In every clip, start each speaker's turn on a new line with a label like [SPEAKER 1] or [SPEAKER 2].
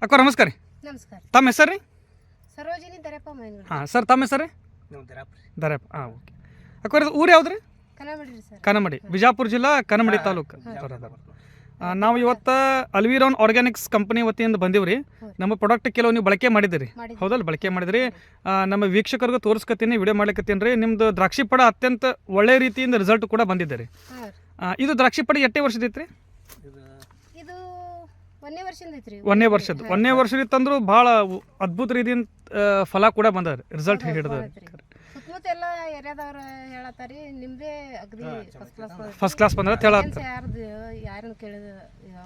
[SPEAKER 1] ಅಕ್ಕ ನಮಸ್ಕಾರ ರೀ.
[SPEAKER 2] ನಮಸ್ಕಾರ.
[SPEAKER 1] ತಮ್ಮ ಹೆಸರು ರೀ?
[SPEAKER 2] ಸರೋಜಿನಿ ದರಪ್ಪ ಮೈನ್ಗುಡಿ.
[SPEAKER 1] ಹಾಂ ಸರ್, ತಮ್ಮ ಹೆಸರು ರೀ? ದರಪ್ಪ. ಹಾಂ, ಓಕೆ. ಅಕ್ಕ ಊರು ಯಾವ್ದು ರೀ?
[SPEAKER 2] ಕನಮಡಿ ರೀ ಸರ್.
[SPEAKER 1] ಕನಮಡಿ, ಬಿಜಾಪುರ ಜಿಲ್ಲಾ, ಕನಮಡಿ ತಾಲೂಕು. ನಾವು ಇವತ್ತು ಅಲ್ವಿರಾನ್ ಆರ್ಗ್ಯಾನಿಕ್ಸ್ ಕಂಪನಿ ವತಿಯಿಂದ ಬಂದೀವಿ ರೀ. ನಮ್ಮ ಪ್ರಾಡಕ್ಟ್ ಕೆಲವು ನೀವು ಬಳಕೆ ಮಾಡಿದಿರಿ, ಹೌದಲ್ಲ? ಬಳಕೆ ಮಾಡಿದ್ರಿ. ನಮ್ಮ ವೀಕ್ಷಕರಿಗೂ ತೋರಿಸ್ಕತ್ತೀನಿ, ವಿಡಿಯೋ ಮಾಡ್ಲಿಕ್ಕತ್ತೀನಿ ರೀ. ನಿಮ್ಮದು ದ್ರಾಕ್ಷಿ ಪಡ ಅತ್ಯಂತ ಒಳ್ಳೆ ರೀತಿಯಿಂದ ರಿಸಲ್ಟ್ ಕೂಡ ಬಂದಿದೆ ರೀ. ಇದು ದ್ರಾಕ್ಷಿ ಪಡ ಎಷ್ಟೇ ವರ್ಷದೈತೆ ರೀ?
[SPEAKER 2] ಇದು ಒಂದೇ ವರ್ಷದಿಂದ ಐತ್ರಿ.
[SPEAKER 1] ಒಂದೇ ವರ್ಷದಿತ್ತಂದ್ರೂ ಭಾಳ ಅದ್ಭುತ ರೀತಿಯಿಂದ ಫಲ ಕೂಡ ಬಂದ ರಿಸಲ್ಟ್ ಹಿಡಿದ.
[SPEAKER 2] ಸುತ್ತಮುತ್ತ ಎಲ್ಲ ಏರಿಯಾದವ್ರು ಹೇಳತ್ತಾರಿ ನಿಮ್ದೇ ಅಗದಿ
[SPEAKER 1] ಫಸ್ಟ್ ಕ್ಲಾಸ್ ಬಂದ್ರೆ ಹೇಳತ್ತ.
[SPEAKER 2] ಯಾರನ್ನ ಕೇಳಿದ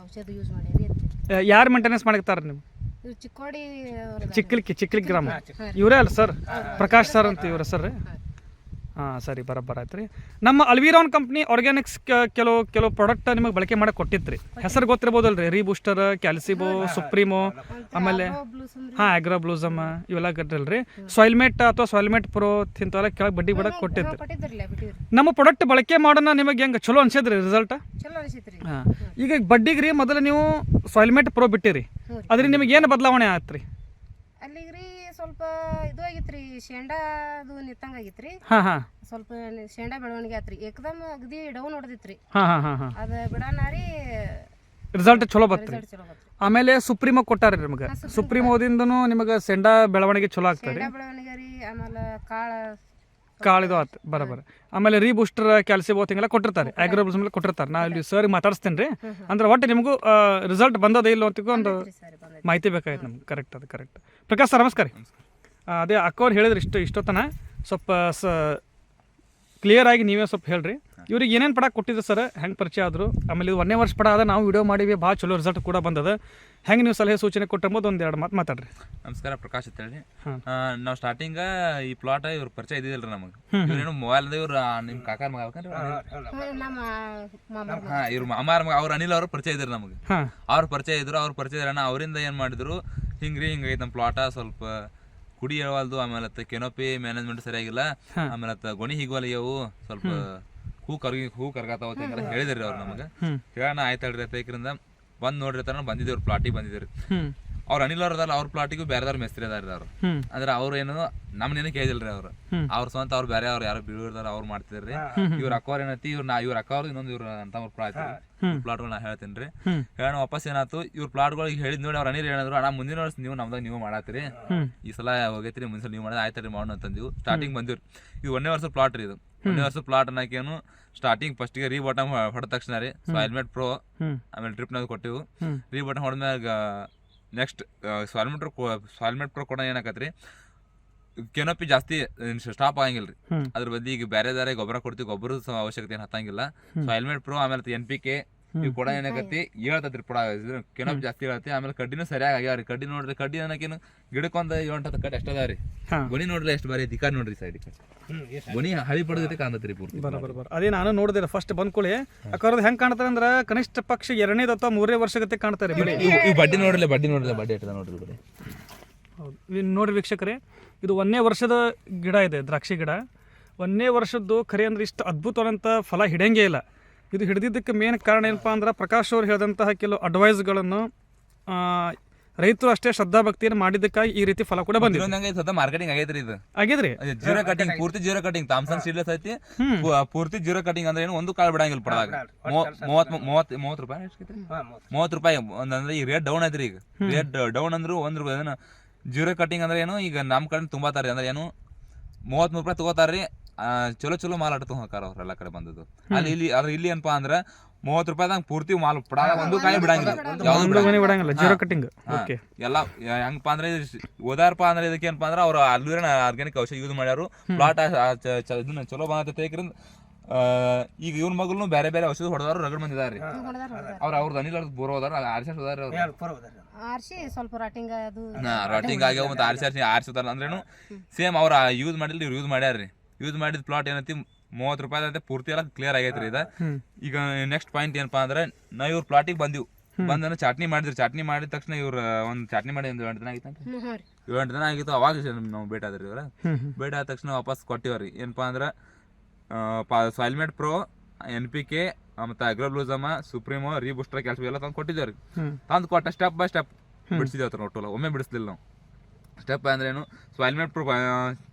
[SPEAKER 2] ಔಷಧ ಯೂಸ್ ಮಾಡಿರಿ ಅಂತ.
[SPEAKER 1] ಯಾರು ಮೇಂಟೆನೆನ್ಸ್ ಮಾಡ್ತಾರೆ ನೀವು?
[SPEAKER 2] ಇವ್ರು ಚಿಕ್ಕೋಡಿ
[SPEAKER 1] ಚಿಕ್ಕಲಿ ಗ್ರಾಮ ಇವರೇ ಅಲ್ಲ ಸರ್? ಪ್ರಕಾಶ್ ಸರ್ ಅಂತ ಇವ್ರ ಸರ್? ಹಾಂ ಸರಿ, ಬರೋಬ್ಬರ ಆಯ್ತು ರೀ. ನಮ್ಮ ಅಲ್ವಿರಾನ್ ಕಂಪ್ನಿ ಆರ್ಗ್ಯಾನಿಕ್ಸ್ ಕೆಲವು ಪ್ರಾಡಕ್ಟ್ ನಿಮಗೆ ಬಳಕೆ ಮಾಡಕ್ಕೆ ಕೊಟ್ಟಿತ್ತು ರೀ. ಹೆಸರು ಗೊತ್ತಿರ್ಬೋದಲ್ಲ ರೀ? ರೀಬೂಸ್ಟರ್, ಕ್ಯಾಲ್ಸಿಬೋ, ಸುಪ್ರೀಮೋ, ಆಮೇಲೆ ಆಗ್ರೋ ಬ್ಲೂಸಮ್ ಇವೆಲ್ಲ ಗಟ್ಟಲ್ ರೀ. ಸಾಯಿಲ್ಮೇಟ್ ಅಥವಾ ಸಾಯಿಲ್ಮೇಟ್ ಪ್ರೋ ಇಂಥವೆಲ್ಲ ಕೆಳಗೆ ಬಡ್ಡಿ ಬಿಡಕ್ಕೆ ಕೊಟ್ಟಿತ್ತು. ನಮ್ಮ ಪ್ರಾಡಕ್ಟ್ ಬಳಕೆ ಮಾಡೋಣ ನಿಮಗೆ ಹೆಂಗೆ ಚಲೋ ಅನ್ಸಿದ್ರಿ ರಿಸಲ್ಟ್? ಹಾಂ, ಈಗ ಬಡ್ಡಿಗೆ ರೀ ಮೊದಲು ನೀವು ಸಾಯಿಲ್ಮೇಟ್ ಪ್ರೋ ಬಿಟ್ಟಿರಿ, ಅದ್ರಿಂದ ನಿಮಗೆ ಏನು ಬದಲಾವಣೆ ಆಯ್ತು ರೀ?
[SPEAKER 2] ಅಲ್ಲಿಗ್ರಿ ಸ್ವಲ್ಪ ಇದು ಆಗಿತ್ರಿ, ಶೇಂಡಾ ಅದು ನಿತ್ತಂಗ ಆಗಿತ್ರಿ. ಸ್ವಲ್ಪ ಶೇಂಡಾ ಬೆಳವಣಿಗೆ ಆತ್ರಿ. ಏಕದಮ್ ಅಗದಿ ಡೌನ್ ಹೊಡೆದಿತ್ರಿ. ಅದ ಬಿಡನಾರಿ
[SPEAKER 1] ರಿಸಲ್ಟ್ ಚಲೋ ಬತ್ರಿ. ಆಮೇಲೆ ಸುಪ್ರೀಮೋ ಕೊಟ್ಟಾರ ನಿಮಗೆ. ಸುಪ್ರೀಮೋದಿಂದನೂ ನಿಮಗೆ ಶೇಂಡಾ ಬೆಳವಣಿಗೆ ಚಲೋ ಆಗ್ತದೆ.
[SPEAKER 2] ಬೆಳವಣಿಗೆ ರೀ. ಆಮೇಲೆ
[SPEAKER 1] ಕಾಳಿದು ಆಯ್ತು, ಬರೋಬರ. ಆಮೇಲೆ ರೀಬೂಸ್ಟರ್, ಕ್ಯಾಲ್ಸಿಬೋ ಹಿಂಗೆಲ್ಲ ಕೊಟ್ಟಿರ್ತಾರೆ, ಆಗ್ರೋಬ್ಲಸ್ ಮೇಲೆ ಕೊಟ್ಟಿರ್ತಾರೆ. ನಾ ಇಲ್ಲಿ ಸರ್ ಮಾತಾಡಿಸ್ತೇನೆ ರೀ. ಅಂದ್ರೆ ಒಟ್ಟು ನಿಮಗೂ ರಿಸಲ್ಟ್ ಬಂದದ ಇಲ್ಲ ಅಂತ ಒಂದು ಮಾಹಿತಿ ಬೇಕಾಯ್ತು ನಮ್ಗೆ. ಕರೆಕ್ಟ್, ಅದು ಕರೆಕ್ಟ್. ಪ್ರಕಾಶ್ ಸರ್ ನಮಸ್ಕಾರ. ಅದೇ ಅಕ್ಕವ್ರು ಹೇಳಿದ್ರು ಇಷ್ಟೊತ್ತನ ಸ್ವಲ್ಪ ಕ್ಲಿಯರ್ ಆಗಿ ನೀವೇ ಸ್ವಲ್ಪ ಹೇಳ್ರಿ. ಇವ್ರಿಗೆ ಏನೇನು ಪಡ ಕೊಟ್ಟಿದ್ರು ಸರ್, ಹೆಂಗೆ ಪರಿಚಯ ಆದರು? ಆಮೇಲೆ ಇದು 1ನೇ ವರ್ಷ ಪಡ ಅದ, ನಾವು ವಿಡಿಯೋ ಮಾಡಿವಿ, ಭಾಳ ಚಲೋ ರಿಸಲ್ಟ್ ಕೂಡ ಬಂದದ. ಹೆಂಗೆ ನೀವು ಸಲಹೆ ಸೂಚನೆ ಕೊಟ್ಟಿರ್ಬೋದು ಒಂದೆರಡು ಮಾತು ಮಾತಾಡ್ರಿ.
[SPEAKER 3] ನಮಸ್ಕಾರ, ಪ್ರಕಾಶ್ ಅಂತ ಹೇಳಿ. ನಾವು ಸ್ಟಾರ್ಟಿಂಗ್ ಈ ಪ್ಲಾಟ್ ಇವ್ರ ಪರಿಚಯ ಇದ್ದಿಲ್ಲ ರೀ ನಮಗೆ. ಇವ್ರೇನು ಮೊಬೈಲ್ದ ಇವ್ರು ನಿಮ್ಮ ಕಾಕಾರ ಮಗ ಆಗ್ಬೇಕಂದ್ರೆ ಇವ್ರ ಮಾಮಾರ ಮಗ ಅವ್ರು ಅನಿಲ್ ಅವ್ರ ಪರಿಚಯ ಇದ್ರಿ ನಮಗೆ. ಅವ್ರ ಪರಿಚಯ ಇದ್ರು. ಅವ್ರ ಪರಿಚಯ ಇರೋಣ ಅವರಿಂದ ಏನು ಮಾಡಿದ್ರು, ಹಿಂಗೈತೆ ನಮ್ಮ ಪ್ಲಾಟ ಸ್ವಲ್ಪ ಕುಡಿ ಹೇಳವಲ್ದು. ಆಮೇಲೆ ಕೆನೋಪಿ ಮ್ಯಾನೇಜ್ಮೆಂಟ್ ಸರಿಯಾಗಿಲ್ಲ. ಆಮೇಲೆ ಗೊಣಿ ಹಿಗ್ವಲ್ಯವು ಸ್ವಲ್ಪ ಹೂ ಕರ್ಗಾತಾವ ಅಂತ ಹೇಳಿದ್ರಿ ಅವ್ರು ನಮಗೆ. ಹೇಳೋಣ ಆಯ್ತು ಹೇಳ್ರಿ ತೈಕರಿಂದ ಬಂದು ನೋಡಿರ್ತಾರ. ಬಂದಿದ್ದೇವ್ರು ಪ್ಲಾಟಿಗೆ ಬಂದಿದ್ದೀರಿ. ಅವ್ರು ಅನಿಲ್ ಅವ್ರದಲ್ಲ, ಅವ್ರ ಪ್ಲಾಟಿಗೂ ಬೇರೆದವ್ರು ಮೆಸ್ತ್ರಿ ಅದಾರ ಅವ್ರು. ಅಂದ್ರೆ ಅವ್ರು ಏನು ನಮ್ನೇನು ಕೇಳಿದಿಲ್ರಿ. ಅವ್ರ ಸ್ವಂತ ಅವ್ರು ಬೇರೆ ಅವ್ರು ಯಾರು ಬೀಳಿರ್ದಾರ ಅವ್ರು ಮಾಡ್ತಿದ್ರಿ. ಇವ್ರ ಅಕ್ಕವ್ರ ಏನೈತಿ, ಇವ್ರ ಅಕ್ಕ ಅವ್ರು ಇನ್ನೊಂದು ಇವ್ರ ಅಂತ ಪ್ಲಾಟ್ಗಳು ನಾ ಹೇಳ್ತೀನಿ ರೀ. ಹೇಳೋಣ ವಾಪಸ್ ಏನಾಯ್ತು, ಇವ್ರ ಪ್ಲಾಟ್ಗಳಿಗೆ ಹೇಳಿದ್ ನೋಡಿ ಅವ್ರ ಅನಿಲ್ ಹೇಳಿದ್ರು, ಅಣ್ಣ ಮುಂದಿನ ವರ್ಷ ನೀವು ನಮ್ದಾಗ ನೀವು ಮಾಡತ್ತೀರಿ, ಈ ಸಲ ಹೋಗೈತ್ರಿ, ಮುಂದಿನ ನೀವು ಮಾಡೋದು ಆಯ್ತು ರೀ ಮಾಡೋಣ ಅಂತಂದಿವು. ಸ್ಟಾರ್ಟಿಂಗ್ ಬಂದಿವ್ರಿ. ಇದು 1ನೇ ವರ್ಷದ ಪ್ಲಾಟ್ ರೀ. ಇದು 1ನೇ ವರ್ಷದ ಪ್ಲಾಟ್ ಅನ್ನಕೇನು ಸ್ಟಾರ್ಟಿಂಗ್ ಫಸ್ಟಿಗೆ ರೀ ಬಾಟಮ್ ಹೊಡೆದ ತಕ್ಷಣ ರೀ ಸಾಯಿಲ್ಮೇಟ್ ಪ್ರೋ ಆಮೇಲೆ ಡ್ರಿಪ್ನಾಗ ಕೊಟ್ಟಿವು. ರೀ ಬಾಟಮ್ ಹೊಡೆದ್ಮ್ಯಾಗ ನೆಕ್ಸ್ಟ್ ಸಾಯಿಲ್ಮೇಟ್ ಪ್ರೋ ಕೊಡೋಣ ಏನಾಕತ್ರಿ, ಕೆನೋಪಿ ಜಾಸ್ತಿ ಸ್ಟಾಪ್ ಆಗಂಗಿಲ್ಲ ರೀ. ಅದ್ರ ಬದ್ಲಿ ಈಗ ಬೇರೆ ಗೊಬ್ಬರ ಕೊಡ್ತೀವಿ, ಗೊಬ್ಬರದ ಅವಶ್ಯಕತೆ ಏನು ಹತ್ತಂಗಿಲ್ಲ. ಸಾಯಿಲ್ಮೇಟ್ ಪ್ರೋ ಆಮೇಲೆ NPK ಇವು ಕೂಡ ಏನಾಗತ್ತಿ ಹೇಳ್ತತ್ರಿ. ಪುಡ ಕೆನೋಪಿ ಜಾಸ್ತಿ ಹೇಳತ್ತಿ. ಆಮೇಲೆ ಕಡ್ಡಿನೂ ಸರಿಯಾಗಿ ಆಗ್ಯಾವ್ರಿ. ಕಡ್ಡಿ ನೋಡ್ರಿ, ಕಡ್ಡಿ ಅನ್ನಕೇನು ಗಿಡಕ್ಕೊಂದು 7 ಕಡ್ಡಿ ಅಷ್ಟ ಅದಾವ್ರಿ. ಗೊನಿ ನೋಡ್ರಿ ಎಷ್ಟು ಬಾರಿ ದಿಕ್ಕ ನೋಡ್ರಿ ಸೈಡ್ ಗೊನಿ ಹಳಿ ಪಡೋ ಜೊತೆ ಕಾಣತ್ರಿ ಪೂರ್ತಿ.
[SPEAKER 1] ಬರೋಬರ್. ಅದೇ ನಾನು ನೋಡಿದೆ ಫಸ್ಟ್ ಬಂದ್ಕೊಳ್ಳಿ. ಅಕ್ಕವ್ರದ್ದು ಹೆಂಗೆ ಕಾಣ್ತಾರೆ ಅಂದ್ರೆ ಕನಿಷ್ಠ ಪಕ್ಷ 2ನೇದು ಅಥವಾ 3ನೇ ವರ್ಷಗತ್ತೆ ಕಾಣ್ತಾರೆ.
[SPEAKER 3] ಬಡ್ಡಿ ನೋಡ್ರಿ, ಬಡ್ಡಿ ಇಟ್ಟದ ನೋಡ್ರಿ ಬರೀ.
[SPEAKER 1] ಹೌದು ನೋಡ್ರಿ ವೀಕ್ಷಕರೇ, ಇದು 1ನೇ ವರ್ಷದ ಗಿಡ ಇದೆ, ದ್ರಾಕ್ಷಿ ಗಿಡ. 1ನೇ ವರ್ಷದ್ದು ಖರೆ ಅಂದ್ರೆ ಇಷ್ಟು ಅದ್ಭುತವಾದಂಥ ಫಲ ಹಿಡಿಯಂಗೇ ಇಲ್ಲ. ಇದು ಹಿಡಿದಿದ್ದಕ್ಕೆ ಮೇನ್ ಕಾರಣ ಏನಪ್ಪ ಅಂದ್ರೆ ಪ್ರಕಾಶ್ ಅವ್ರು ಹೇಳಿದಂತಹ ಕೆಲವು ಅಡ್ವೈಸ್ಗಳನ್ನು ರೈತರು ಅಷ್ಟೇ ಶ್ರದ್ಧಾಭಕ್ತಿಯನ್ನು ಮಾಡಿದ್ದಕ್ಕಾಗಿ ಈ ರೀತಿ ಫಲ ಕೂಡ ಬಂದಿದೆ.
[SPEAKER 3] ಮಾರ್ಕೆಟಿಂಗ್ ಆಗೈತ್ರಿ. ಇದು
[SPEAKER 1] ಆಗಿದ್ರಿ
[SPEAKER 3] ಜೀರೋ ಕಟಿಂಗ್, ಪೂರ್ತಿ ಜೀರೋ ಕಟಿಂಗ್. ಥಾಮ್ಸನ್ ಸೀಡ್ಲೆಸ್ ಐತಿ, ಪೂರ್ತಿ ಜೀರೋ ಕಟಿಂಗ್. ಅಂದ್ರೆ ಏನು ಒಂದು ಕಾಳು ಬಿಡಂಗಿಲ್ಲ ಪಡದಾಗ. 30 ರೂಪಾಯಿ 30 ರೂಪಾಯಿ ಅಂದ್ರೆ ಈ ರೇಟ್ ಡೌನ್ ಐತ್ರಿ. ಈಗ ರೇಟ್ ಡೌನ್ ಅಂದ್ರು ₹1. ಜೀರೋ ಕಟಿಂಗ್ ಅಂದ್ರೆ ಏನು, ಈಗ ನಮ್ಮ ಕಡೆ ತುಂಬಾತಾರಿ. ಅಂದ್ರೆ ಏನು 33 ರೂಪಾಯಿ ತಗೋತಾರ್ರಿ. ಚಲೋ ಮಾಲ್ ಆಟ ತಗೋಕಾರ ಅವ್ರ ಎಲ್ಲ ಕಡೆ ಬಂದದ್ದು. ಇಲ್ಲಿ ಏನಪ್ಪಾ ಅಂದ್ರೆ 30 ರೂಪಾಯಿದಾಗ ಪೂರ್ತಿ ಮಾಲ್ ಪಡಾಗ ಒಂದು ಕಾಯಿ ಬಿಡಂಗಿಲ್ಲ. ಜೀರೋ ಕಟಿಂಗ್ ಎಲ್ಲ ಹೆಂಗಪ್ಪ ಅಂದ್ರೆ ಓದಾರಪ್ಪ ಅಂದ್ರೆ ಇದಕ್ಕೆ ಏನಪ್ಪಾ ಅಂದ್ರೆ ಅವ್ರು ಅಲ್ವಿರಾನ್ ಆರ್ಗ್ಯಾನಿಕ್ ಔಷಧ ಯೂಸ್ ಮಾಡ್ಯಾರು. ಪ್ಲಾಟ್ ಇದನ್ನ ಚಲೋ ಬಂದೈತೆ. ಈಗ ಇವ್ನ ಮಗಲ್ನು ಬೇರೆ ಔಷಧ ಹೊಡೆದವ್ರು ರಗಡ್ ಬಂದಿದಾರ್ರಿ. ಅವ್ರದ್ದು ಅನಿಲ್ ಅವ್ರದ್ದು ಬೋರ್ ಹೋದಾರ, ಆರ್ಸಿ ಹೋದಾರ.
[SPEAKER 2] ಸ್ವಲ್ಪ
[SPEAKER 3] ರಾಟಿಂಗ್ ಆಗ್ಯಾವ ಮತ್ತೆ ಆರ್ಸಿದಾರ. ಅಂದ್ರೇನು ಸೇಮ್ ಅವ್ರ ಯೂಸ್ ಮಾಡಿಲ್ಲ, ಇವ್ರು ಯೂಸ್ ಮಾಡ್ಯಾರ್ರಿ. ಯೂಸ್ ಮಾಡಿದ ಪ್ಲಾಟ್ ಏನೈತಿ 30 ರೂಪಾಯಿ ಐತೆ, ಪೂರ್ತಿ ಎಲ್ಲ ಕ್ಲಿಯರ್ ಆಗೈತ್ರಿ ಇದು. ಈಗ ನೆಕ್ಸ್ಟ್ ಪಾಯಿಂಟ್ ಏನಪ್ಪಾ ಅಂದ್ರೆ ನಾವು ಇವ್ರ ಪ್ಲಾಟಿಗೆ ಬಂದಿವ್. ಬಂದ ಚಾಟ್ನಿ ಮಾಡಿದ್ರಿ. ಚಾಟ್ನಿ ಮಾಡಿದ ತಕ್ಷಣ ಇವ್ರ ಒಂದು ಚಾಟ್ನಿ ಮಾಡಿ 7 ದಿನ ಆಗಿತ್ತು. 7 ದಿನ ಆಗಿತ್ತು. ಅವಾಗ ನಾವು ಭೇಟಿ ಆದ್ರಿ. ಇವ್ರ ಭೇಟಿ ಆದ ತಕ್ಷಣ ವಾಪಸ್ ಕೊಟ್ಟಿವ್ರಿ. ಏನಪ್ಪಾ ಅಂದ್ರೆ ಸಾಯಿಲ್ಮೇಟ್ ಪ್ರೋ, NPK ಮತ್ತು ಅಗ್ರೋಬ್ಲೂಸಮ, ಸುಪ್ರೀಮೋ, ರೀಬೂಸ್ಟರ್, ಕ್ಯಾಲ್ಸಿಯಂ ಎಲ್ಲ ತಂದು ಕೊಟ್ಟಿದ್ದೇವ್ರಿ. ತಂದು ಕೊಟ್ಟ ಸ್ಟೆಪ್ ಬೈ ಸ್ಟೆಪ್ ಬಿಡಿಸಿದೇವೆ ಅವ್ರ ಒಟ್ಟಲ್ಲ, ಒಮ್ಮೆ ಬಿಡಿಸ್ಲಿಲ್ಲ ನಾವು. ಸ್ಟೆಪ್ ಅಂದ್ರೇನು, ಸಾಯಿಲ್ ಮೆಟ್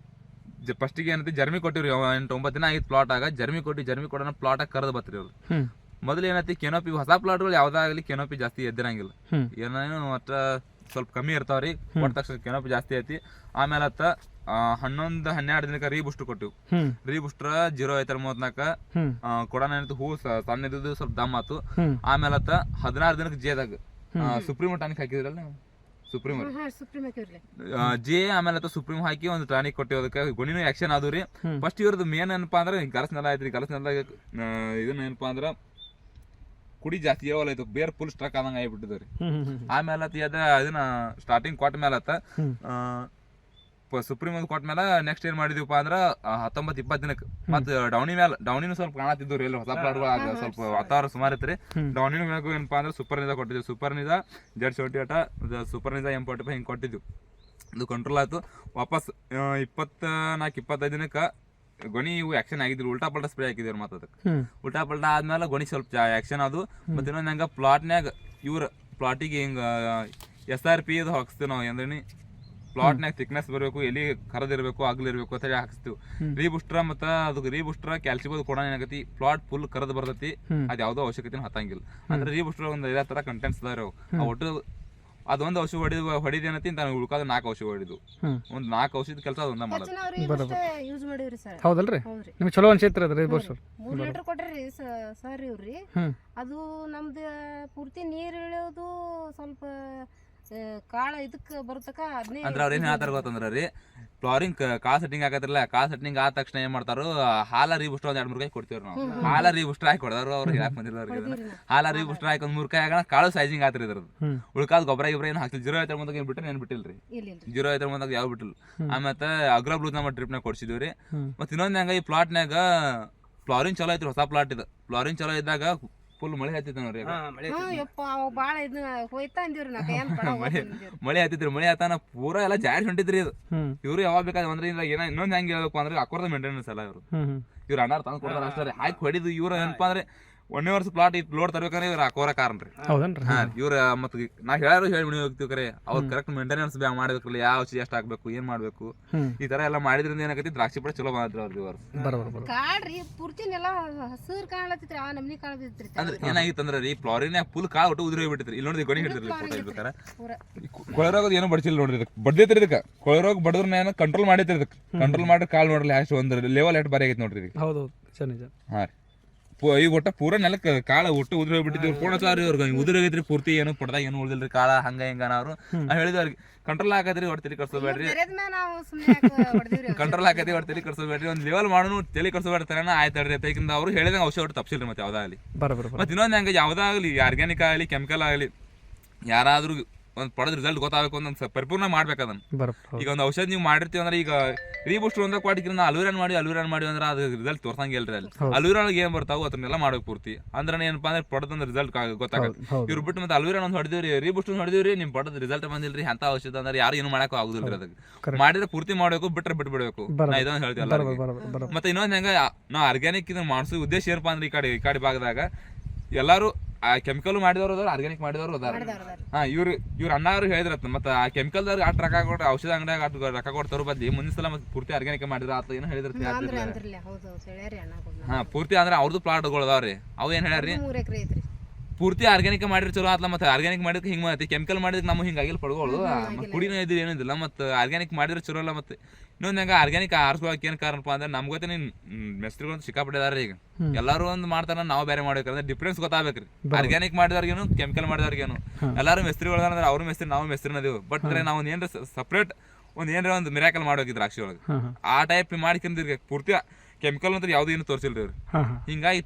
[SPEAKER 3] ಫಸ್ಟಿಗೆ ಏನಂತ ಜರ್ಮಿ ಕೊಟ್ಟಿವ್ರಿ, 8-9 ದಿನ ಆಗಿತ್ತು ಪ್ಲಾಟ್ ಆಗ, ಜರ್ಮಿ ಕೊಡೋಣ ಪ್ಲಾಟ್ ಆಗಿ ಕರೆದು ಬರ್ತೀರಿ ಅವ್ರು. ಮೊದಲು ಏನೈತಿ ಕೆನೋಪಿ, ಹೊಸ ಪ್ಲಾಟ್ಗಳು ಯಾವ್ದಾಗಲಿ ಕೆನೋಪಿ ಜಾಸ್ತಿ ಎದ್ದಿರಂಗಿಲ್ಲ, ಏನೇನು ಒಟ್ಟ ಸ್ವಲ್ಪ ಕಮ್ಮಿ ಇರ್ತಾವ್ರಿ, ಕೊಟ್ಟ ತಕ್ಷಣ ಕೆನೋಪಿ ಜಾಸ್ತಿ ಐತಿ. ಆಮೇಲೆ 11-12 ದಿನಕ್ಕೆ ರೀಬೂಸ್ಟರ್ ಕೊಟ್ಟಿವಿ. ರೀಬೂಸ್ಟರ್ 0.34 ಕೊಡೋಣ ಏನಂತ ಹೂ ಸಣ್ಣದಿದ್ದು ಸ್ವಲ್ಪ ದಮ್ ಆತು. ಆಮೇಲೆ 16 ದಿನಕ್ಕೆ ಜೇದಾಗ ಸುಪ್ರೀಂ ಟಾನಿಕ್ ಹಾಕಿದ್ರಲ್ಲ ನೀವು, ಸುಪ್ರೀಂ ಜೆ, ಆಮೇಲೆ ಸುಪ್ರೀಂ ಹಾಕಿ ಒಂದು ಟಾನಿಕ್ ಕೊಟ್ಟಿವಿ. ಅದಕ್ಕೆ ಗೊಣಿನೂ ಆಕ್ಷನ್ ಆದ್ವು ರೀ. ಫಸ್ಟ್ ಇವ್ರದ್ದು ಮೇನ್ ಏನಪ್ಪಾ ಅಂದ್ರೆ ಗಲಸ್ನೆಲ್ಲ ಐತ್ರಿ, ಗಲಸ್ನೆಲ್ಲ ಇದನ್ನ ಏನಪ್ಪಾ ಅಂದ್ರ ಕುಡಿ ಜಾಸ್ತಿ ಇರೋಲ್ಲ, ಇದು ಬೇರೆ ಫುಲ್ ಸ್ಟ್ರಕ್ ಆದಂಗ ಆಗಿಬಿಟ್ಟಿದ್ರಿ. ಆಮೇಲೆ ಅದನ್ನ ಸ್ಟಾರ್ಟಿಂಗ್ ಕೊಟ್ಟ ಮೇಲೆ ಸುಪ್ರೀಂ ಒಂದು ಕೊಟ್ಟ ಮೇಲೆ ನೆಕ್ಸ್ಟ್ ಏನ್ ಮಾಡಿದೀವಪ್ಪ ಅಂದ್ರ 19-20 ದಿನಕ್ಕೆ ಮತ್ತೆ ಡೌನಿನೂ ಸ್ವಲ್ಪ ಕಾಣತ್ತಿದ್ವಿ ಎಲ್ಲ ಹೊಸ ಪ್ಲಾಟ್ಗಳು ಸ್ವಲ್ಪ ವಾತಾವರಣ ಸುಮಾರು ಇತ್ತು ರೀ. ಡೌನಿನ ಮ್ಯಾಗ ಏನಪ್ಪಾ ಅಂದ್ರೆ ಸೂಪರ್ ನಿಜ ಕೊಟ್ಟಿದ್ವಿ, ಸೂಪರ್ ನಿಜ Z70 ಸೂಪರ್ ನಿಜ M45 ಹಿಂಗೆ ಕೊಟ್ಟಿದ್ವಿ. ಅದು ಕಂಟ್ರೋಲ್ ಆಯ್ತು. ವಾಪಸ್ 24-25 ದಿನಕ್ಕೆ ಗೊಣಿ ಇವು ಆಕ್ಷನ್ ಆಗಿದ್ರು, ಉಲ್ಟಾ ಪಲ್ಟಾ ಸ್ಪ್ರೇ ಹಾಕಿದ್ರು. ಮತ್ತೆ ಅದಕ್ಕೆ ಉಲ್ಟಾ ಪಲ್ಟಾ ಆದ್ಮೇಲೆ ಗೊಣಿ ಸ್ವಲ್ಪ ಆಕ್ಷನ್ ಅದು. ಮತ್ತೆ ಇನ್ನೊಂದು ಹಂಗ ಪ್ಲಾಟ್ನ್ಯಾಗ ಇವ್ರ ಪ್ಲಾಟಿಗೆ ಹಿಂಗ SRP ಇದು ಹಾಕ್ಸ್ತೀವಿ ನಾವು. ಅಂದ್ರೆ ಪ್ಲಾಟ್ನ್ಯಾಗ ಥಿಕ್ನೆಸ್ ಬರಬೇಕು, ಎಲ್ಲಿ ಕರದಿರ್ಬೇಕು, ಅಗ್ಲಿರ್ಬೇಕು ಅಂತ ಹೇಳಿ ಹಾಕ್ಸ್ತೀವಿ. ರೀಬೂಸ್ಟ್ರ ಮತ್ತು ಅದಕ್ಕೆ ರೀಬೂಸ್ಟ್ರ ಕ್ಯಾಲ್ಸಿಯಂ ಕೊಡೋಣ ಏನಾಗತಿ, ಪ್ಲಾಟ್ ಫುಲ್ ಕರದ್ ಬರ್ತೈತಿ, ಅದು ಯಾವುದೋ ಅವಶ್ಯಕತೆ ಹತ್ತಂಗಿಲ್ಲ. ಅಂದ್ರೆ ರೀಬೂಸ್ಟ್ರ ಒಂದು 5 ಥರ ಕಂಟೆಂಟ್ಸ್ ಅದಾರ. ಒಟ್ಟು ಅದೊಂದು ಔಷಧ ಹೊಡಿದೇನತಿ ಅಂತ ಉಳ್ಕಾದ 4 ಔಷಧ ಹೊಡಿದು, ಒಂದು 4 ಔಷಧ ಕೆಲಸ ಅದೊಂದ ಮಾಡೋದು.
[SPEAKER 1] ಹೌದಲ್ರಿ, ನಿಮ್ಗೆ ಚಲೋ ಅನ್ಸೈತ್ರಿ ಅದ್ರಿ ರೀಬೂಸ್ಟರ್.
[SPEAKER 2] 3 ಲೀಟರ್ ಕೊಟ್ರಿ ಸರ್ ಇವ್ರಿ. ಅದು ನಮ್ದು ಪೂರ್ತಿ ನೀರು ಇಳಿಯೋದು ಸ್ವಲ್ಪ ಕಾಳ ಇದಕ್ಕೆ ಬರ್ತಕ.
[SPEAKER 3] ಅಂದ್ರೆ ಅವ್ರ ಏನ್ ಹೇಳ್ತಾರ ಗೊತ್ತಂದ್ರ ರೀ, ಫ್ಲವರಿಂಗ್ ಕಾಲ್ ಸೆಟ್ಟಿಂಗ್ ಆಗತ್ತಿರಲ್ಲ, ಕಾಲ್ ಸೆಟ್ಟಿಂಗ್ ಆದ ತಕ್ಷಣ ಏನ್ ಮಾಡ್ತಾರೋ ಹಾಲ ರೀಬೂಸ್ಟರ್ 2-3 ಕಾಯಿ ಕೊಡ್ತೀವ್ರಿ ನಾವು. ಹಾಲ ರೀಬೂಸ್ಟರ್ ಹಾಕಿ ಕೊಡೋರು ಅವ್ರು ಯಾಕೆ ಬಂದಿರೋರಿಗೆ. ಹಾಲ ರೀಬೂಸ್ಟರ್ ಹಾಕಿ 3 ಕಾಯಿ ಆಗೋಣ, ಕಾಳು ಸೈಜಿಂಗ್ ಆತ್ರಿ ಇದ್ರದ್ದು. ಉಳ್ಕಾದ ಗೊಬ್ಬರ ಏನು ಹಾಕ್ತಿಲ್ಲ. 0.5 ಏನ್ ಬಿಟ್ಟರೆ ಏನ್ ಬಿಟ್ಟಿಲ್ರಿ, 0.5 ಯಾವ ಬಿಟ್ಟಿಲ್ಲ. ಆಮೇಲೆ ಅಗ್ರ ಬ್ಲೂಸ್ ನಮ್ಮ ಟ್ರಿಪ್ನಾಗ ಕೊಡ್ಸಿದಿವ್ರಿ. ಮತ್ತೆ ಇನ್ನೊಂದ್ ಹೆಂಗ ಈ ಪ್ಲಾಟ್ನಾಗ ಫ್ಲವರಿಂಗ್ ಚಲೋ ಐತ್ರಿ, ಹೊಸ ಪ್ಲಾಟ್ ಇದು. ಫ್ಲವರಿಂಗ್ ಚಲೋ ಇದ್ದಾಗ ಫುಲ್ ಮಳೆ ಹತ್ತಿತ್ತು ನೋಡ್ರಿ, ಮಳೆ ಹತ್ತಿತ್ರಿ. ಮಳೆ ಹತ್ತಾನ ಪೂರಾ ಎಲ್ಲ ಜಾರಿ ಹೊಂಟಿದ್ರಿ ಇದು. ಇವ್ರು ಯಾವಾಗ ಬೇಕಾದ್ರೆ ಅಂದ್ರೆ ಏನ ಇನ್ನೊಂದ್ ಹೆಂಗ್ ಹೇಳ್ಬೇಕು ಅಂದ್ರೆ ಅಕ್ಕೋರ್ದ ಮೇಂಟೆನೆನ್ಸ್ ಎಲ್ಲ ಇವ್ರು ಅಣ್ಣಾರ್ ತಂದು ಕೊಡ್ತಾರ ಅಷ್ಟೇ. ಹಾಕಿ ಹೊಡಿದು ಇವ್ರು ಏನಪ್ಪಾ ಅಂದ್ರೆ 1 ವರ್ಷ ಪ್ಲಾಟ್ ಲೋಡ್ ತರ್ಬೇಕಂದ್ರೆ ಇವ್ರ ಅಕ್ಕೋರ ಕಾರಣ ರೀ. ಇವ್ರ ಮತ್ ನಾ ಹೇಳಾರು ಹೇಳಿ ಹೋಗ್ತೀವಿ ಕರೆ, ಅವ್ರು ಕರೆಕ್ಟ್ ಮೇಂಟೆನೆನ್ಸ್ ಮಾಡ್ಬೇಕಲ್ಲ, ಯಾವ ಔಷಧಿ ಎಷ್ಟು ಹಾಕ್ಬೇಕು, ಏನ್ ಮಾಡ್ಬೇಕು, ಈ ತರ ಎಲ್ಲ ಮಾಡಿದ್ರಿಂದ ಏನಾಗತಿ ದ್ರಾಕ್ಷಿ ಪಡ ಚಲೋ ಮಾಡಿದ್ರು ಅವ್ರದ್ದು.
[SPEAKER 2] ಕಾಳ್ರಿ ಪೂರ್ತಿ ಹಸಿರು ಕಾಣಲತ್ತಿತ್ರಿ, ಆ ನಮ್ನಿ ಕಾಣದಿತ್ರಿ.
[SPEAKER 3] ಅಂದ್ರೆ ಏನಾಗಿತ್ತಂದ್ರ ರೀ, ಫ್ಲವರಿನ್ಯಾಗ ಫುಲ್ ಕಾಳು ಒಟ್ಟು ಉದುರಿ ಹೋಗ್ಬಿಟ್ಟಿದ್ರಿ. ಇಲ್ಲಿ ನೋಡಿದ್ರಿ ಗೊಣಿ ಹಿಡಿದ್ರಿ ಫೋಟೋ ಇರ್ಬೇಕಾರೆ. ಕೊಳೆರೋಗದ ಏನೋ ಬಡ್ಸಿಲ್ಲ ನೋಡ್ರಿ, ಇದಕ್ಕೆ ಬಡ್ದೈತ್ರಿ. ಇದಕ್ಕೆ ಕೊಳೆರೋಗ ಬಡದ್ರ ಕಂಟ್ರೋಲ್ ಮಾಡೈತ್ರಿ. ಇದಕ್ಕೆ ಕಂಟ್ರೋಲ್ ಮಾಡಿ ಕಾಳು ನೋಡ್ರಿ ಅಷ್ಟು ಒಂದು ಲೆವೆಲ್ ಎಷ್ಟು ಬಾರಿ ಆಗೈತಿ ನೋಡ್ರಿ ಇದಕ್ಕೆ.
[SPEAKER 1] ಹೌದು,
[SPEAKER 3] ಹಾ ರೀ. ಈಗ ಒಟ್ಟ ಪೂರ ನೆಲಕ್ಕೆ ಕಾಳ ಒಟ್ಟು ಉದುರಿ ಹೋಗ್ಬಿಟ್ಟಿದ್ವಿ. ಪೂರ್ಣಚಾರಿ ಅವ್ರಿಗೆ ಉದುರಿ ಹೋಗೈತ್ರಿ ಪೂರ್ತಿ, ಏನು ಪಡ್ದಾಗ ಏನು ಉಳಿದಿಲ್ರಿ ಕಾಳ ಹಂಗ ಹಿಂಗ. ಅವ್ರು ಹೇಳಿದವ್ರಿಗೆ ಕಂಟ್ರೋಲ್ ಹಾಕತ್ರಿ, ಒಟ್ಟು ತಲೆ ಕರ್ಸೋಬೇಡ್ರಿ, ಕಂಟ್ರೋಲ್ ಹಾಕತಿ, ಒಟ್ಟು ತಲೆ ಕರ್ಸೋಬೇಡ್ರಿ, ಒಂದು ಲೆವೆಲ್ ಮಾಡೋನು ತಲೆ ಕರ್ಸೋಬೇಡ್ತಾರ ಆಯ್ತಾಡ್ರಿ ಅಂತ. ಯಾಕಂದ್ರೆ ಅವ್ರು ಹೇಳಿದಂಗೆ ಔಷಧ ಒಟ್ಟು ತಪ್ಸಿಲ್ರಿ ಮತ್ತೆ ಯಾವ್ದಾಗಲಿ. ಮತ್ತೆ ಇನ್ನೊಂದು ಹಂಗ ಯಾವ್ದಾಗಲಿ, ಆರ್ಗ್ಯಾನಿಕ್ ಆಗಲಿ ಕೆಮಿಕಲ್ ಆಗಲಿ, ಯಾರಾದ್ರೂ ಒಂದು ಪಡೆದ ರಿಸಲ್ಟ್ ಗೊತ್ತಾಗಬೇಕು ಅಂತ ಪರಿಪೂರ್ಣ ಮಾಡ್ಬೇಕು ಅದನ್ನ. ಈಗ ಒಂದು ಔಷಧ ನೀವು ಮಾಡಿರ್ತೀವಿ ಅಂದ್ರೆ, ಈಗ ರೀಬೂಸ್ಟರ್ ಒಂದಾಗ ಕ್ವಾಟಿಗೆ ನಾವು ಅಲ್ಯೂರಾನ್ ಮಾಡಿ ಅಂದ್ರೆ ಅದು ರಿಸಲ್ಟ್ ತೋರ್ಸಂಗಿಲ್ರಿ. ಅಲ್ಲಿ ಅಲ್ಯೂರಾನ್ ಏನ್ ಬರ್ತಾವ ಅದನ್ನೆಲ್ಲ ಮಾಡ್ಬೇಕು ಪೂರ್ತಿ. ಅಂದ್ರೆ ಏನಪ್ಪಾ ಅಂದ್ರೆ ಪಡೆದ ರಿಸಲ್ಟ್ ಗೊತ್ತಾಗುತ್ತೆ. ಇವ್ರು ಬಿಟ್ಟು ಮತ್ತೆ ಅಲ್ಯೂರಾನ್ ಒಂದು ಹೊಡೆದಿವ್ರಿ, ರೀಬೂಸ್ಟರ್ ಹೊಡೆದಿವ್ರಿ, ನಿಮ್ ಪಡೆದ ರಿಸಲ್ಟ್ ಬಂದಿಲ್ರಿ ಅಂತ ಔಷಧ ಅಂದ್ರೆ ಯಾರು ಏನು ಮಾಡಕ್ ಆಗುದಿಲ್ರಿ. ಅದಕ್ಕೆ ಮಾಡಿದ್ರೆ ಪೂರ್ತಿ ಮಾಡ್ಬೇಕು, ಬಿಟ್ರೆ ಬಿಟ್ಬಿಡ್ಬೇಕು. ನಾ ಇದನ್ನ ಹೇಳ್ತೀವಿ. ಮತ್ತೆ ಇನ್ನೊಂದ್ ಹೆಂಗ ನಾವು ಆರ್ಗ್ಯಾನಿಕ್ ಇದನ್ನ ಮಾಡಿಸೋ ಉದ್ದೇಶ ಏನಪ್ಪಾ ಅಂದ್ರೆ, ಈ ಕಡೆ ಭಾಗದಾಗ ಎಲ್ಲಾರು ಆ ಕೆಮಿಕಲ್ ಮಾಡಿದವ್ರು ಅದಾರ, ಆರ್ಗ್ಯಾನಿಕ್ ಮಾಡಿದವ್ರು ಅದಾರ. ಇವ್ರ ಅಣ್ಣಾರು ಹೇಳಿದ್ರತ್ ಮತ್ತೆ ಆ ಕೆಮಿಕಲ್ ದವ್ರಿಗೆ ಅಷ್ಟು ರೊಕ್ಕ ಕೊಟ್ಟು ಔಷಧ ಅಂಗಡಿಯಾಗ ಅಷ್ಟು ರೊಕ್ಕ ಕೊಡ್ತಾರ ಬದ್ಲಿ ಮುಂದಿನ ಸಲ ಮತ್ತೆ ಪೂರ್ತಿ ಆರ್ಗ್ಯಾನಿಕ್ ಮಾಡಿದ್ರ ಆತ ಏನೋ ಹೇಳಿದ್ರ. ಪೂರ್ತಿ ಅಂದ್ರೆ ಅವ್ರದ್ದು ಪ್ಲಾಟ್ಗಳು ಅದಾವ್ರಿ, ಅವು ಏನ್ ಹೇಳ್ಯಾರಿ, ಪೂರ್ತಿ ಆರ್ಗ್ಯಾನಿಕ್ ಮಾಡಿದ್ರೆ ಚಲೋ ಆತ್ಲ. ಮತ್ತೆ ಆರ್ಗ್ಯಾನಿಕ್ ಮಾಡಿದ್ರೆ ಹಿಂಗ್ ಮತ್ತೆ ಕೆಮಿಕಲ್ ಮಾಡಿದ್ರೆ ನಮ್ಗೆ ಹಿಂಗಾಗಿಲ್ಲ ಪಡ್ಗೋಳು, ಕುಡಿನೂ ಇದ್ರಿ ಏನಿದಿಲ್ಲ. ಮತ್ತೆ ಆರ್ಗ್ಯಾನಿಕ್ ಮಾಡಿದ್ರೆ ಚಲೋ ಅಲ್ಲ. ಮತ್ತೆ ಇನ್ನೊಂದ್ ಹೆಂಗ ಆರ್ಗ್ಯಾನಿಕ್ ಆರಿಸ್ಕೊಳಕ್ ಏನ್ ಕಾರಣಪ್ಪ ಅಂದ್ರೆ, ನಮ್ಗೆ ಗೊತ್ತೇ ಮೆಸ್ತ್ರಿಗಳು ಸಿಕ್ಕಾಪಟ್ಟಿದಾರೆ. ಈಗ ಎಲ್ಲಾರು ಒಂದ್ ಮಾಡ್ತಾರ, ನಾವು ಬೇರೆ ಮಾಡ್ಬೇಕಂದ್ರೆ ಡಿಫ್ರೆನ್ಸ್ ಗೊತ್ತಾಗ್ಬೇಕ್ರಿ. ಆರ್ಗ್ಯಾನಿಕ್ ಮಾಡಿದವ್ರಿಗೇನು ಕೆಮಿಕಲ್ ಮಾಡಿದವ್ರಿಗೇನು ಎಲ್ಲಾರು ಮೆಸ್ತ್ರಿಗಳು ಅಂದ್ರೆ ಅವ್ರು ಮೆಸ್ತ್ರಿ, ನಾವು ಮೆಸ್ತ್ರಿನ ಅದೀವಿ. ಬಟ್ ನಾವು ಏನ್ರ ಸಪ್ರೇಟ್ ಒಂದು ಮಿರಾಕಲ್ ಮಾಡೋಗಿದ್ರು ದ್ರಾಕ್ಷಿ ಒಳಗೆ, ಆ ಟೈಪ್ ಮಾಡ್ಕೊಂಡ್ರಿ. ಪೂರ್ತಿ ಕೆಮಿಕಲ್ ಅಂತ ಯಾವ್ದು ಏನು ತೋರಿಸಿಲ್ರಿ ಅವ್ರು. ಹಿಂಗಾಗಿ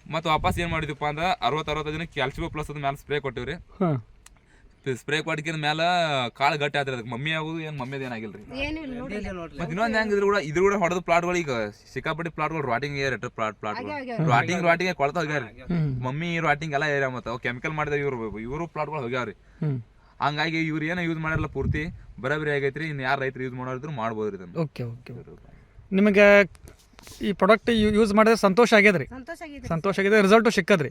[SPEAKER 3] ಮತ್ತೆ ವಾಪಸ್ ಏನ್ ಮಾಡಿದ್ವಿಪ್ಪ ಅಂದ್ರೆ 60-65 ದಿನ ಕ್ಯಾಲ್ಸಿಯಂ ಪ್ಲಸ್ ಅದ ಮೇಲೆ ಸ್ಪ್ರೇ ಕೊಟ್ಟಿವ್ರಿ. ಸ್ಪ್ರೇ ಕೊಟ್ಟಿನ ಮೇಲೆ ಕಾಳು ಗಟ್ಟಿ ಆದ್ರೆ ಅದಕ್ಕೆ ಮಮ್ಮಿ ಆಗುದು ಏನು ಮಮ್ಮಿದ ಏನಾಗಿಲ್ರಿ. ಮತ್ತೆ ಇನ್ನೊಂದ್ ಹೆಂಗ್ ಇದ್ರ ಕೂಡ ಹೊಡೆದ ಪ್ಲಾಟ್ಗಳು ಈಗ ಸಿಕ್ಕಾಪಟ್ಟಿ ಪ್ಲಾಟ್ಗಳು ರಾಟಿಂಗ್ ರಾಟಿಂಗ್ ಕೊಳ್ತಾ ಹೋಗ್ಯಾರಿ. ಮಮ್ಮಿ ರಾಟಿಂಗ್ ಎಲ್ಲ ಏರಿಯಾ ಮತ್ತೆ ಕೆಮಿಕಲ್ ಮಾಡಿದ ಇವರು ಪ್ಲಾಟ್ಗಳು ಹೋಗ್ಯಾವ್ರಿ. ಹಂಗಾಗಿ ಇವ್ರು ಏನೋ ಯೂಸ್ ಮಾಡಿರಲ್ಲ, ಪೂರ್ತಿ ಬರಬರಿ ಆಗೈತ್ರಿ. ಇನ್ನು ಯಾರು ರೈತರು ಯೂಸ್ ಮಾಡೋದ್ರು ಮಾಡ್ಬೋದ್ರಿ ಇದನ್ನ.
[SPEAKER 1] ಓಕೆ. ನಿಮಗೆ ಈ ಪ್ರಾಡಕ್ಟ್ ಯೂಸ್ ಮಾಡಿದ್ರೆ ಸಂತೋಷ ಆಗ್ಯದ್ರಿ? ಸಂತೋಷ ಆಗಿದೆ, ರಿಸಲ್ಟು ಸಿಕ್ಕದ್ರಿ.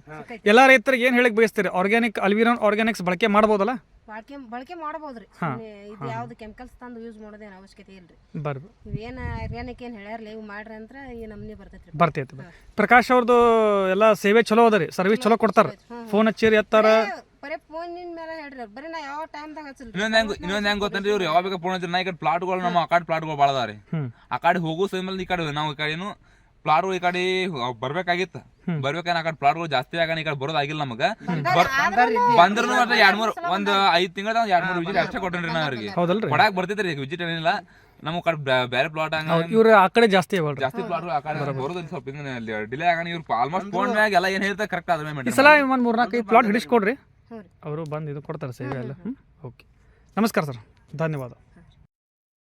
[SPEAKER 1] ಎಲ್ಲಾ ರೈತರಿಗೆ ಏನ್ ಹೇಳಕ್ ಬಯಸ್ತೀರಿ? ಆರ್ಗ್ಯಾನಿಕ್ ಅಲ್ವಿರಾನ್ ಆರ್ಗ್ಯಾನಿಕ್ಸ್ ಬಳಕೆ ಮಾಡ್ಬೋದಲ್ಲ?
[SPEAKER 2] ಬಳಕೆ ಮಾಡಬಹುದ್ರಿ ಇದು ಯಾವ್ದು ಕೆಮಿಕಲ್ಸ್ ತಂದು ಯೂಸ್ ಮಾಡೋದೇನು ಅವಶ್ಯಕತೆ ಇಲ್ರಿ
[SPEAKER 1] ಬರ್ರಿ
[SPEAKER 2] ಇವೇನು ಆರ್ಗ್ಯಾನಿಕ್ ಏನು ಹೇಳ್ಯಾರಲ್ಲ ಇವು ಮಾಡ್ರಿ ಅಂದ್ರೆ ಈ ನಮ್ನಿ ಬರ್ತೈತ್ರಿ
[SPEAKER 1] ಬರ್ತೈತಿ ಪ್ರಕಾಶ್ ಅವ್ರದ್ದು ಎಲ್ಲ ಸೇವೆ ಚಲೋ ಅದ ರೀ ಸರ್ವಿಸ್ ಚಲೋ ಕೊಡ್ತಾರ ಫೋನ್ ಹಚ್ಚಿರಿ ಎತ್ತಾರ
[SPEAKER 2] ಬರೀ ಫೋನಿನ ಮೇಲೆ ಹೇಳ್ರಿ ಬರೀ ನಾ ಯಾವ ಟೈಮ್ದಾಗ ಹಚ್ಚಲ್ರಿ
[SPEAKER 3] ಇನ್ನೊಂದ್ ಹೆಂಗ್ ಗೊತ್ತೇನ್ರಿ ಇವ್ರು ಯಾವಾಗ ಬೇಕಾ ಫೋನ್ ಹಚ್ಚಿರ ನಾ ಈ ಕಡೆ ಪ್ಲಾಟ್ಗಳು ನಮ್ಮ ಆ ಕಡೆ ಪ್ಲಾಟ್ಗಳು ಭಾಳ ಅದಾವ್ರಿ ಆ ಕಡೆ ಹೋಗೋ ಸಮಯದಲ್ಲಿ ಈ ಕಡೆ ನಾವು ಈ ಕಡೆನು ಪ್ಲಾಟ್ಗಳು ಈ ಕಡೆ ಬರ್ಬೇಕಾಗಿತ್ತು ಬರ್ಬೇಕೇನ ಆ ಕಡೆ ಪ್ಲಾಟ್ಗಳು ಜಾಸ್ತಿ ಆಗ ಈ ಕಡೆ ಬರೋದಾಗಿಲ್ಲ ನಮಗ ಬಂದ್ರು ಮತ್ತೆ 2-3 ಒಂದ್ 5 ತಿಂಗಳ 2-3 ವಿಸಿಟ್ ಅಷ್ಟೇ ಕೊಟ್ಟನ್ರಿ ನಾ ಅವ್ರಿಗೆ
[SPEAKER 1] ಹೌದಲ್ರಿ
[SPEAKER 3] ಕೊಡಾಕ್ ಬರ್ತೈತ್ರಿ ವಿಸಿಟ್ ಏನಿಲ್ಲ ನಮ್ಮ ಕಡೆ ಬೇರೆ ಪ್ಲಾಟ್ ಹಂಗ
[SPEAKER 1] ಇವ್ರು ಆ ಕಡೆ ಜಾಸ್ತಿ
[SPEAKER 3] ಜಾಸ್ತಿ ಪ್ಲಾಟ್ ಆ ಕಡೆ ಬರೋದ್ರಿ ಸ್ವಲ್ಪ ಡಿಲೇ ಆಗ ಇವ್ರು ಆಲ್ಮೋಸ್ಟ್ ಫೋನ್ ಮ್ಯಾಗ ಎಲ್ಲ ಏನ್ ಹೇಳ್ತಾರೆ ಕರೆಕ್ಟ್ ಅದ್ರ
[SPEAKER 1] ಈ ಸಲ ಒಂದು 4-4 ಪ್ಲಾಟ್ ಹಿಡಿಸ್ಕೊಡ್ರಿ ಅವರು ಬಂದು ಇದು ಕೊಡ್ತಾರೆ ಸೇವೆ ಎಲ್ಲ ಓಕೆ ನಮಸ್ಕಾರ ಸರ್ ಧನ್ಯವಾದ